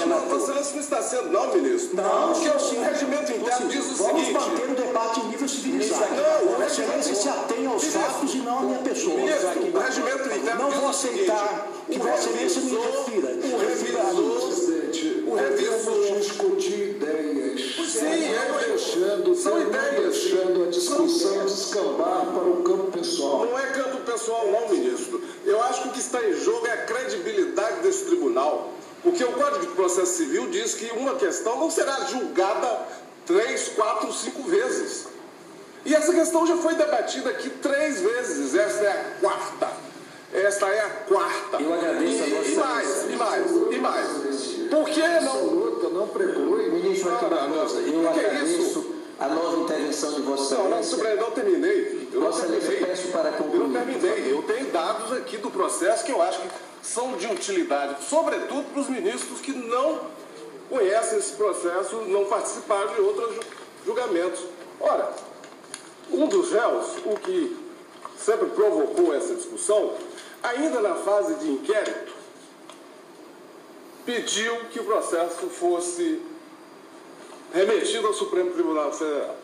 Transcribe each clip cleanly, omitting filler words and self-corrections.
relator. Você não está sendo, não, ministro. Não, porque o regimento interno diz o seguinte... Vamos manter o debate em nível civilizado. Não, a excelência se atém aos fatos e não à minha pessoa. Ministro, o regimento interno não diz vou o seguinte, aceitar que Vossa Excelência me refira. O revisor discutir ideias. Sim, são ideias. Deixando a discussão descambar para o campo pessoal. Não é campo pessoal, não, ministro. Eu acho que o que está em jogo é a credibilidade desse tribunal. Porque o Código de Processo Civil diz que uma questão não será julgada 3, 4, 5 vezes. E essa questão já foi debatida aqui 3 vezes. Esta é a quarta. Esta é a quarta. Eu agradeço a Vossa E mais. Por que não? Luta não preclui. Ministro Arthur Barbosa, eu agradeço a nova intervenção de Vossa Excelência. Não terminei. Vossa Excelência, peço para concluir. Eu não terminei. Eu tenho dados aqui do processo que eu acho que são de utilidade, sobretudo para os ministros que não conhecem esse processo, não participaram de outros julgamentos. Ora, um dos réus, o que sempre provocou essa discussão, ainda na fase de inquérito, pediu que o processo fosse remetido ao Supremo Tribunal Federal.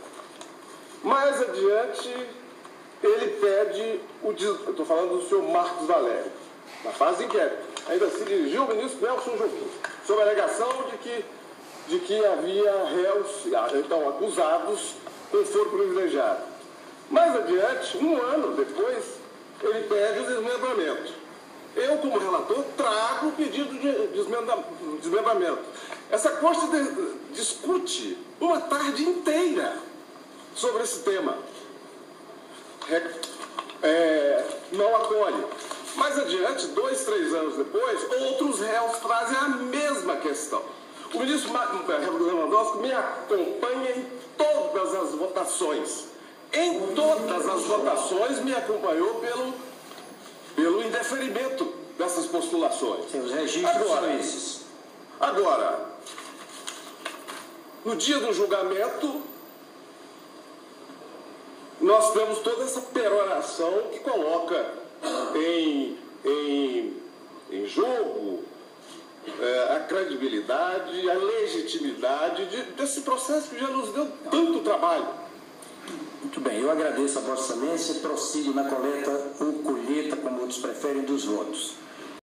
Mais adiante, ele pede eu estou falando do senhor Marcos Valério, na fase de inquérito, ainda se dirigiu ao ministro Nelson Jobim, sob a alegação de que havia réus, então acusados, com foro privilegiado. Mais adiante, 1 ano depois, ele pede o desmembramento. Eu, como relator, trago o pedido de desmembramento. Essa corte discute uma tarde inteira sobre esse tema. Não acolhe. Mais adiante, 2, 3 anos depois, outros réus trazem a mesma questão. O ministro Lewandowski me acompanha em todas as votações. Em todas as votações me acompanhou pelo indeferimento dessas postulações. Os registros são esses. Agora, no dia do julgamento, nós temos toda essa peroração que coloca em jogo a credibilidade, a legitimidade desse processo que já nos deu tanto trabalho. Muito bem, eu agradeço a Vossa Excelência e prossigo na coleta ou colheita, como outros preferem, dos votos.